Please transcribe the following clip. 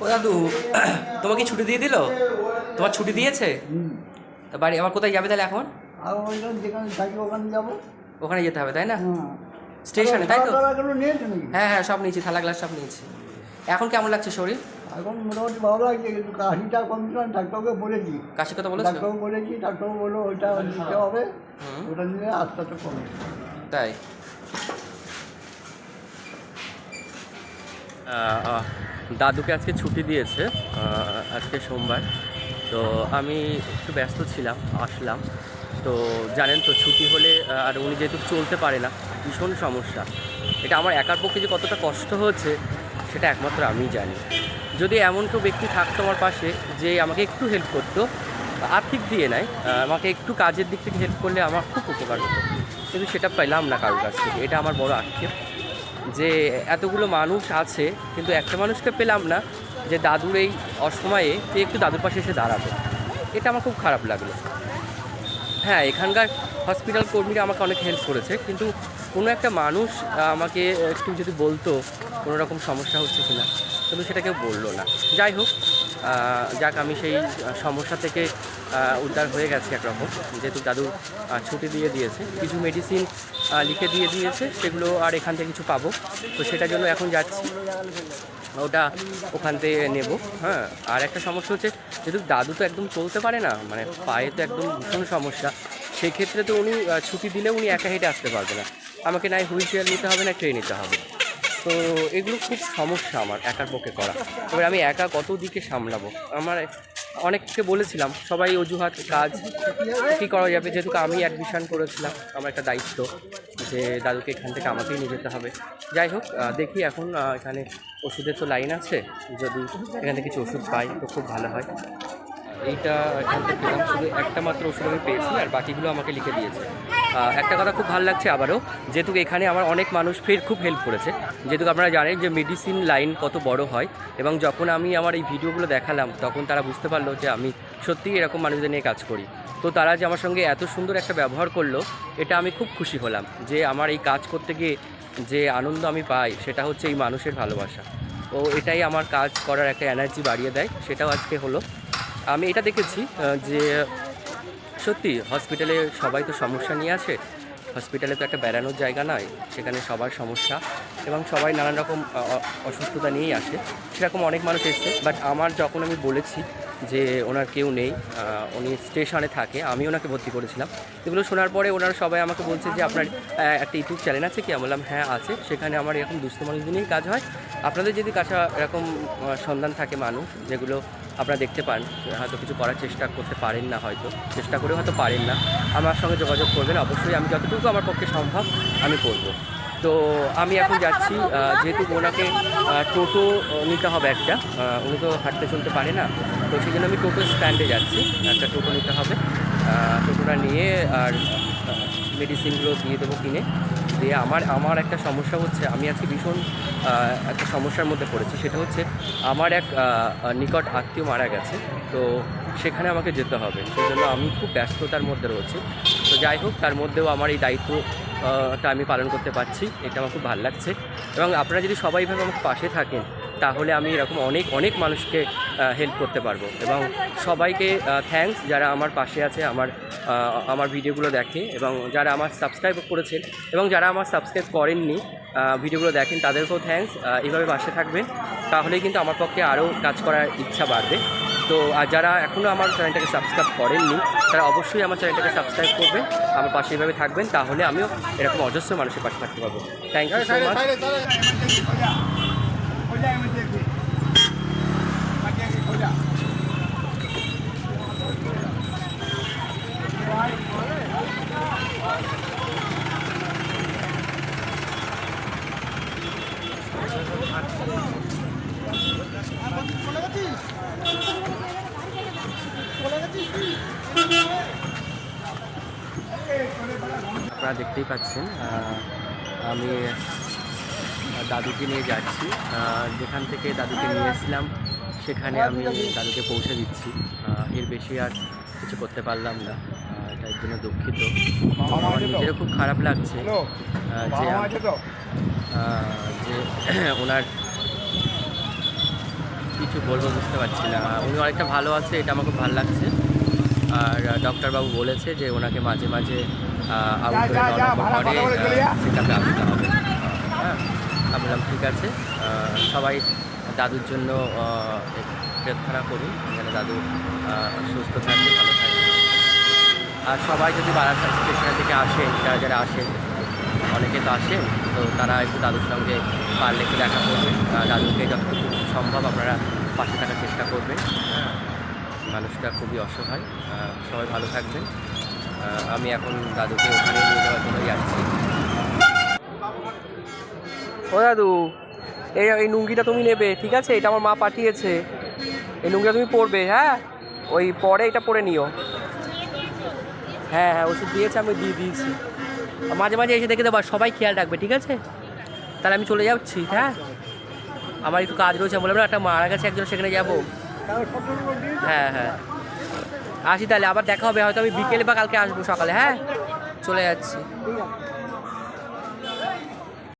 ও দাদু, তোমাকে ছুটি দিয়ে দিল? তোমার ছুটি দিয়েছে? তা বাড়ি আবার কোথায় যাবে তাহলে এখন? আর ওইখানে যেখানে থাকি ওখানে যাবো। ওখানে যেতে হবে তাই না? হ্যাঁ। স্টেশনে তাই তো? এগুলো নিয়েছে নাকি? হ্যাঁ হ্যাঁ, সব নিয়েছি, থালা গ্লাস সব নিয়েছি। এখন কেমন লাগছে শরীর? এখন মোটামুটি ভালো লাগছে, কিন্তু কাশিটা কমছিল। ডাক্তারকে বলেছি, কাশি কথা বলেছো? ডাক্তারকে বলেছি, ডাক্তারবাবু বললো ওইটা নিতে হবে, হুম, ওটা নিলে আস্তে আস্তে কমে। তাই? দাদুকে আজকে ছুটি দিয়েছে, আজকে সোমবার। তো আমি একটু ব্যস্ত ছিলাম, আসলাম। তো জানেন তো, ছুটি হলে আর উনি যেহেতু চলতে পারে না, ভীষণ সমস্যা। এটা আমার একার পক্ষে যে কতটা কষ্ট হচ্ছে সেটা একমাত্র আমিই জানি। যদি এমন কেউ ব্যক্তি থাকতো আমার পাশে যে আমাকে একটু হেল্প করতো, আর্থিক দিয়ে নেয়, আমাকে একটু কাজের দিক থেকে হেল্প করলে আমার খুব উপকার হতো, কিন্তু সেটা পেলাম না কারোর কাছ থেকে। এটা আমার বড় আক্ষেপ যে এতগুলো মানুষ আছে কিন্তু একটা মানুষকে পেলাম না যে দাদুর এই অসময়ে যে একটু দাদুর পাশে এসে দাঁড়াবে। এটা আমার খুব খারাপ লাগলো। হ্যাঁ, এখানকার হসপিটাল কর্মীরা আমাকে অনেক হেল্প করেছে, কিন্তু কোনো একটা মানুষ আমাকে একটু যদি বলতো কোনো রকম সমস্যা হচ্ছে কিনা, কিন্তু সেটা কেউ বললো না। যাই হোক, যাক, আমি সেই সমস্যা থেকে উদ্ধার হয়ে গেছি একরকম, যেহেতু দাদু ছুটি দিয়ে দিয়েছে। কিছু মেডিসিন লিখে দিয়ে দিয়েছে, সেগুলো আর এখান থেকে কিছু পাবো, তো সেটার জন্য এখন যাচ্ছি, ওটা ওখান থেকে নেব। হ্যাঁ, আর একটা সমস্যা হচ্ছে, যেহেতু দাদু তো একদম চলতে পারে না, মানে পায়ে তো একদম ভীষণ সমস্যা, সেই ক্ষেত্রে তো উনি ছুটি দিলে উনি একা হেঁটে আসতে পারবে না, আমাকে নাই হুইল চেয়ার নিতে হবে না ট্রেন নিতে হবে। তো এগুলো খুব সমস্যা আমার একার পক্ষে করা। এবার আমি একা কত দিকে সামলাবো? আমার অনেককে বলেছিলাম, সবাই অজুহাত কাজ, কী করা যাবে, যেহেতু আমি অ্যাডমিশন করেছিলাম, আমার একটা দায়িত্ব যে দাদুকে এখান থেকে আমাকেই নিয়ে যেতে হবে। যাই হোক, দেখি এখন এখানে ওষুধের তো লাইন আছে, যদি এখান থেকে কিছু ওষুধ পাই তো খুব ভালো হয়। এইটা এখান থেকে পেলাম, শুধু একটা মাত্র ওষুধ আমি পেয়েছি, আর বাকিগুলো আমাকে লিখে দিয়েছে। একটা কথা খুব ভালো লাগছে আবারও, যেহেতু এখানে আমার অনেক মানুষ ফের খুব হেল্প করেছে। যেহেতু আপনারা জানেন যে মেডিসিন লাইন কত বড় হয়, এবং যখন আমি আমার এই ভিডিওগুলো দেখালাম তখন তারা বুঝতে পারলো যে আমি সত্যিই এরকম মানুষদের নিয়ে কাজ করি। তো তারা যে আমার সঙ্গে এত সুন্দর একটা ব্যবহার করলো, এটা আমি খুব খুশি হলাম যে আমার এই কাজ করতে গিয়ে যে আনন্দ আমি পাই সেটা হচ্ছে এই মানুষের ভালোবাসা। তো এটাই আমার কাজ করার একটা এনার্জি বাড়িয়ে দেয়, সেটাও আজকে হলো। আমি এটা দেখেছি যে সত্যি হসপিটালে সবাই তো সমস্যা নিয়ে আসে, হসপিটালে তো একটা বেড়ানোর জায়গা নয়, সেখানে সবার সমস্যা এবং সবাই নানান রকম অসুস্থতা নিয়েই আসে। সেরকম অনেক মানুষ এসছে, বাট আমার যখন আমি বলেছি যে ওনার কেউ নেই, উনি স্টেশনে থাকে, আমি ওনাকে ভর্তি করেছিলাম, এগুলো শোনার পরে ওনারা সবাই আমাকে বলছে যে আপনার একটা ইউটিউব চ্যানেল আছে কি? আমি বললাম হ্যাঁ আছে, সেখানে আমার এরকম দুস্থ মানুষদের নিয়েই কাজ হয়। আপনাদের যদি কাছে এরকম সন্ধান থাকে মানুষ যেগুলো আপনারা দেখতে পান, হয়তো কিছু করার চেষ্টা করতে পারেন না, হয়তো চেষ্টা করেও হয়তো পারেন না, আমার সঙ্গে যোগাযোগ করবেন অবশ্যই। আমি যতটুকু আমার পক্ষে সম্ভব আমি করব। তো আমি এখন যাচ্ছি, যেহেতু ওনাকে টোটো নিতে হবে একটা, উনি তো হাঁটতে চলতে পারে না, তো সেই জন্য আমি টোটো স্ট্যান্ডে যাচ্ছি, একটা টোটো নিতে হবে। টোটোটা নিয়ে আর মেডিসিনগুলো দিয়ে দেবো কিনে দিয়ে। আমার একটা সমস্যা হচ্ছে, আমি আজকে ভীষণ একটা সমস্যার মধ্যে পড়েছি, সেটা হচ্ছে আমার এক নিকট আত্মীয় মারা গেছে, তো সেখানে আমাকে যেতে হবে, সেই জন্য আমি খুব ব্যস্ততার মধ্যে রয়েছি। তো যাই হোক, তার মধ্যেও আমার এই দায়িত্বটা আমি পালন করতে পারছি, এটা আমার খুব ভালো লাগছে। এবং আপনারা যদি সবাইভাবে আমাকে পাশে থাকেন, তাহলে আমি এরকম অনেক অনেক মানুষকে হেল্প করতে পারবো। এবং সবাইকে থ্যাঙ্কস যারা আমার পাশে আছে, আমার ভিডিওগুলো দেখে, এবং যারা আমার সাবস্ক্রাইব করেছেন, এবং যারা আমার সাবস্ক্রাইব করেননি ভিডিওগুলো দেখেন, তাদেরকেও থ্যাঙ্কস। এইভাবে পাশে থাকবেন, তাহলেই কিন্তু আমার পক্ষে আরও কাজ করার ইচ্ছা বাড়বে। তো আর যারা এখনও আমার চ্যানেলটাকে সাবস্ক্রাইব করেননি, তারা অবশ্যই আমার চ্যানেলটাকে সাবস্ক্রাইব করবেন, আমার পাশে এইভাবে থাকবেন, তাহলে আমিও এরকম অজস্র মানুষের পাশে থাকতে পারবো। Thank you so much. আপনারা দেখতেই পাচ্ছেন, আমি দাদুকে নিয়ে যাচ্ছি, যেখান থেকে দাদুকে নিয়ে এসেছিলাম সেখানে আমি দাদুকে পৌঁছে দিচ্ছি। এর বেশি আর কিছু করতে পারলাম না, তার জন্য দুঃখিত। আমার নিজেরও খুব খারাপ লাগছে যে ওনার কিছু বলবো বুঝতে পারছি না। উনি অনেকটা ভালো আছে, এটা আমার খুব ভালো লাগছে। আর ডক্টরবাবু বলেছে যে ওনাকে মাঝে মাঝে আউট করে চেকআপে আসতে হবে। হ্যাঁ, আমি বললাম ঠিক আছে। সবাই দাদুর জন্য প্রার্থনা করুন যেন দাদু সুস্থ থাকে, ভালো থাকে। আর সবাই যদি বারাসাত স্টেশনের দিকে আসেন, যারা যারা আসেন, অনেকে তো আসেন, তো তারা একটু দাদুর সঙ্গে পারলে একটু দেখা করবেন। দাদুকে যতটুকু সম্ভব আপনারা পাশে থাকার চেষ্টা করবেন। হ্যাঁ, মানুষটা খুবই অসহায়। সবাই ভালো থাকবেন। আমি এখন দাদুকে ওখানে নিয়ে যাওয়ার জন্য যাচ্ছি। ও দাদু, এই লুঙ্গিটা তুমি নেবে, ঠিক আছে? এটা আমার মা পাঠিয়েছে। এই লুঙ্গিটা তুমি পরবে, হ্যাঁ? ওই পরে এটা পরে নিও। হ্যাঁ হ্যাঁ, ওষুধ দিয়েছে, আমি দিয়ে দিয়েছি। মাঝে মাঝে এসে দেখে দেবো, সবাই খেয়াল রাখবে, ঠিক আছে? তাহলে আমি চলে যাচ্ছি। হ্যাঁ, আমার একটু কাজ রয়েছে, বললাম না একটা মারা গেছে একজন, সেখানে যাবো। হ্যাঁ হ্যাঁ, আসি তাহলে, আবার দেখা হবে হয়তো আমি বিকেলে বা কালকে আসবো সকালে। হ্যাঁ, চলে যাচ্ছি।